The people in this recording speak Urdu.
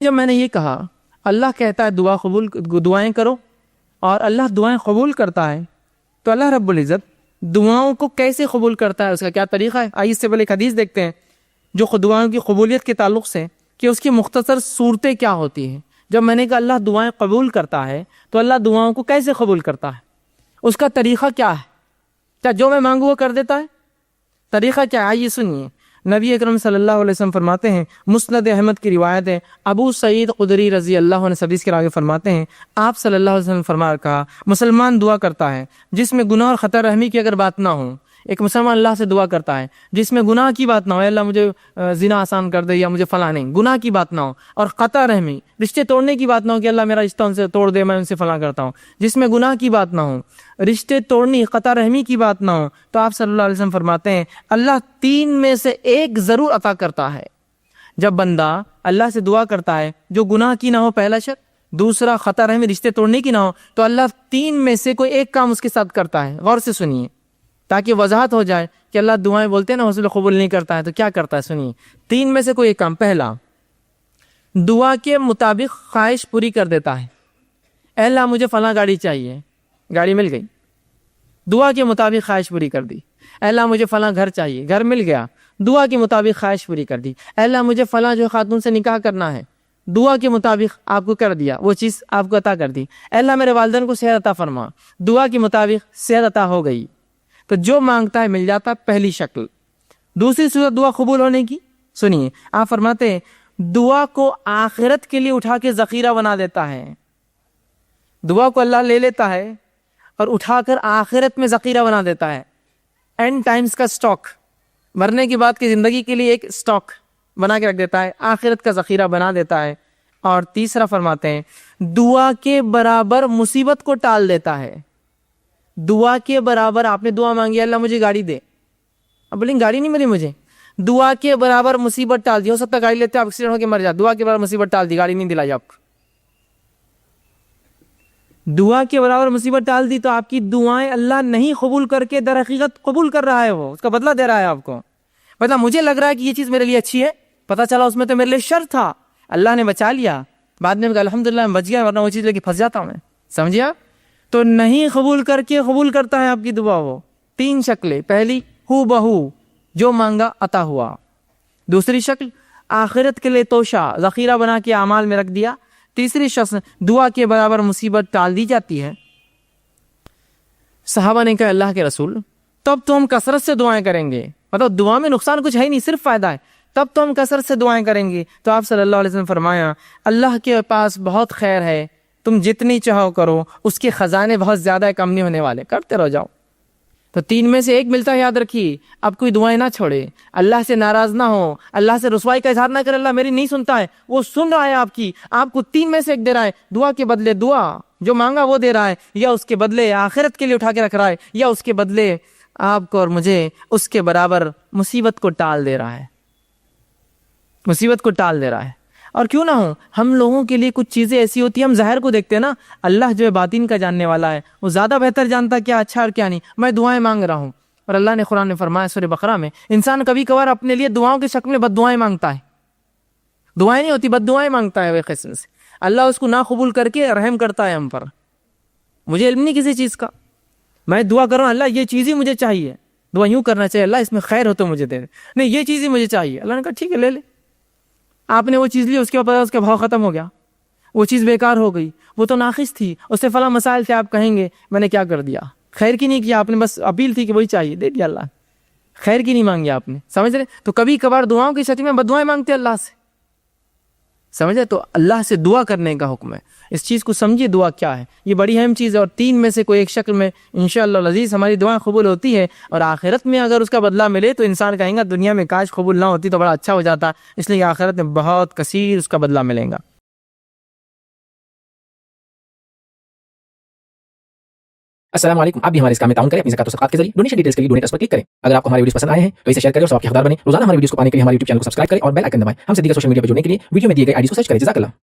جب میں نے یہ کہا اللہ کہتا ہے دعائیں کرو اور اللہ دعائیں قبول کرتا ہے، تو اللہ رب العزت دعاؤں کو کیسے قبول کرتا ہے، اس کا کیا طریقہ ہے؟ آئیے اس سے پہلے ایک حدیث دیکھتے ہیں جو دعاؤں کی قبولیت کے تعلق سے کہ اس کی مختصر صورتیں کیا ہوتی ہیں۔ جب میں نے کہا اللہ دعائیں قبول کرتا ہے تو اللہ دعاؤں کو کیسے قبول کرتا ہے، اس کا طریقہ کیا ہے؟ کیا جو میں مانگوں وہ کر دیتا ہے؟ طریقہ کیا ہے؟ آئیے سنیے۔ نبی اکرم صلی اللہ علیہ وسلم فرماتے ہیں، مسند احمد کی روایت ہے، ابو سعید خدری رضی اللہ عنہ حدیث کے آگے فرماتے ہیں، آپ صلی اللہ علیہ وسلم فرما کہا مسلمان دعا کرتا ہے جس میں گناہ اور خطا رحمی کی اگر بات نہ ہو۔ ایک مسلمان اللہ سے دعا کرتا ہے جس میں گناہ کی بات نہ ہو، اللہ مجھے زنا آسان کر دے یا مجھے فلاں نہیں، گناہ کی بات نہ ہو، اور قطع رحمی رشتے توڑنے کی بات نہ ہو کہ اللہ میرا رشتہ ان سے توڑ دے، میں ان سے فلاں کرتا ہوں، جس میں گناہ کی بات نہ ہو، رشتے توڑنی قطع رحمی کی بات نہ ہو، تو آپ صلی اللہ علیہ وسلم فرماتے ہیں اللہ 3 میں سے ایک ضرور عطا کرتا ہے۔ جب بندہ اللہ سے دعا کرتا ہے جو گناہ کی نہ ہو، پہلا شرط، دوسرا قطع رحمی رشتے توڑنے کی نہ ہو، تو اللہ 3 میں سے کوئی ایک کام اس کے ساتھ کرتا ہے۔ غور سے سنیے تاکہ وضاحت ہو جائے کہ اللہ دعائیں بولتے ہیں نا حوصلہ قبول نہیں کرتا ہے، تو کیا کرتا ہے؟ سنیے، 3 میں سے کوئی ایک کام۔ پہلا، دعا کے مطابق خواہش پوری کر دیتا ہے۔ اے اللہ مجھے فلاں گاڑی چاہیے، گاڑی مل گئی، دعا کے مطابق خواہش پوری کر دی۔ اے اللہ مجھے فلاں گھر چاہیے، گھر مل گیا، دعا کے مطابق خواہش پوری کر دی۔ اے اللہ مجھے فلاں جو خاتون سے نکاح کرنا ہے، دعا کے مطابق آپ کو کر دیا، وہ چیز آپ کو عطا کر دی۔ اے اللہ میرے والدین کو صحت عطا فرما، دعا کے مطابق صحت عطا ہو گئی، تو جو مانگتا ہے مل جاتا ہے، پہلی شکل۔ دوسری صورت دعا قبول ہونے کی، سنیے، آپ فرماتے ہیں دعا کو آخرت کے لیے اٹھا کے ذخیرہ بنا دیتا ہے۔ دعا کو اللہ لے لیتا ہے اور اٹھا کر آخرت میں ذخیرہ بنا دیتا ہے، اینڈ ٹائمز کا سٹاک، مرنے کے بعد کی زندگی کے لیے ایک سٹاک بنا کے رکھ دیتا ہے، آخرت کا ذخیرہ بنا دیتا ہے۔ اور تیسرا فرماتے ہیں دعا کے برابر مصیبت کو ٹال دیتا ہے۔ دعا کے برابر آپ نے دعا مانگی اللہ مجھے گاڑی دے، اب بولیں گاڑی نہیں ملی مجھے، دعا کے برابر مصیبت ٹال دی۔ ہو سکتا گاڑی لیتے آپ ایکسیڈنٹ ہو کے مر جائے، دعا کے برابر مصیبت ٹال دی، گاڑی نہیں دلائی آپ کو۔ دعا کے برابر مصیبت ٹال دی تو آپ کی دعائیں اللہ نہیں قبول کر کے در حقیقت قبول کر رہا ہے، وہ اس کا بدلہ دے رہا ہے آپ کو۔ مطلب مجھے لگ رہا ہے کہ یہ چیز میرے لیے اچھی ہے، پتہ چلا اس میں تو میرے لیے شر تھا، اللہ نے بچا لیا، بعد میں الحمدللہ میں بچ گیا، ورنہ وہ چیز لے کے پھنس جاتا ہوں میں، سمجھے آپ؟ تو نہیں قبول کر کے قبول کرتا ہے آپ کی دعا۔ وہ 3 شکلیں، پہلی ہو بہو جو مانگا عطا ہوا، دوسری شکل آخرت کے لیے توشہ ذخیرہ بنا کے اعمال میں رکھ دیا، تیسری شخص دعا کے برابر مصیبت ٹال دی جاتی ہے۔ صحابہ نے کہا اللہ کے رسول تب تو ہم کثرت سے دعائیں کریں گے، مطلب دعا میں نقصان کچھ ہے نہیں، صرف فائدہ ہے، تب تو ہم کثرت سے دعائیں کریں گے۔ تو آپ صلی اللہ علیہ وسلم فرمایا اللہ کے پاس بہت خیر ہے، تم جتنی چاہو کرو، اس کے خزانے بہت زیادہ کم نہیں ہونے والے، کرتے رہ جاؤ۔ تو 3 میں سے ایک ملتا ہے، یاد رکھیے، اب کوئی دعائیں نہ چھوڑے، اللہ سے ناراض نہ ہو، اللہ سے رسوائی کا اظہار نہ کرے اللہ میری نہیں سنتا ہے، وہ سن رہا ہے آپ کی، آپ کو 3 میں سے ایک دے رہا ہے، دعا کے بدلے دعا جو مانگا وہ دے رہا ہے، یا اس کے بدلے آخرت کے لیے اٹھا کے رکھ رہا ہے، یا اس کے بدلے آپ کو اور مجھے اس کے برابر مصیبت کو ٹال دے رہا ہے، مصیبت کو ٹال دے رہا ہے۔ اور کیوں نہ ہو، ہم لوگوں کے لیے کچھ چیزیں ایسی ہوتی ہیں، ہم ظاہر کو دیکھتے ہیں نا، اللہ جو ہے باطن کا جاننے والا ہے، وہ زیادہ بہتر جانتا ہے کیا اچھا اور کیا نہیں۔ میں دعائیں مانگ رہا ہوں، اور اللہ نے قرآن میں فرمایا سورہ بقرہ میں، انسان کبھی کبھار اپنے لیے دعاؤں کی شکل میں بد دعائیں مانگتا ہے، دعائیں نہیں ہوتی بد دعائیں مانگتا ہے وہ قسم سے، اللہ اس کو نہ قبول کر کے رحم کرتا ہے ہم پر۔ مجھے علم نہیں کسی چیز کا، میں دعا کر رہا ہوں اللہ یہ چیز ہی مجھے چاہیے، دعا یوں کرنا چاہیے اللہ اس میں خیر ہو تو مجھے دے دے، نہیں یہ چیز ہی مجھے چاہیے، اللہ نے کہا ٹھیک ہے لے لے۔ آپ نے وہ چیز لی، اس کے بعد اس کا بھاؤ ختم ہو گیا، وہ چیز بیکار ہو گئی، وہ تو ناقص تھی، اس سے فلاں مسائل تھے، آپ کہیں گے میں نے کیا کر دیا، خیر کی نہیں کیا آپ نے، بس اپیل تھی کہ وہی چاہیے، دے دیا اللہ، خیر کی نہیں مانگی آپ نے، سمجھ رہے؟ تو کبھی کبھار دعاؤں کی سطح میں بد دعائیں مانگتے اللہ سے، سمجھ رہے؟ تو اللہ سے دعا کرنے کا حکم ہے، اس چیز کو سمجھیے دعا کیا ہے، یہ بڑی اہم چیز ہے، اور 3 میں سے کوئی ایک شکل میں انشاءاللہ العزیز ہماری دعائیں قبول ہوتی ہے، اور آخرت میں اگر اس کا بدلہ ملے تو انسان کہیں گا دنیا میں کاش قبول نہ ہوتی تو بڑا اچھا ہو جاتا، اس لیے آخرت میں بہت کثیر اس کا بدلہ ملے گا۔ السلام علیکم، آپ بھی ہمارے اس کام میں تعاون کریں اپنی زکات و صدقات کے ذریعے، ڈونیشن ڈیٹیلز کے لیے ڈونیٹ اس پر کلک کریں۔ اگر آپ کو ہمارے ویڈیوز پسند آئے ہیں تو اسے شیئر کریں اور ثواب کے حقدار بنیں۔ روزانہ ہمارے ویڈیوز کو پانے کے لیے ہمارے یوٹیوب چینل کو سبسکرائب کریں اور بیل آئکن دبائیں۔ ہم سے دیگر سوشل میڈیا پر جڑنے کے لیے ویڈیو میں دیے گئے آئی ڈی کو سرچ کریں۔ جزاک اللہ۔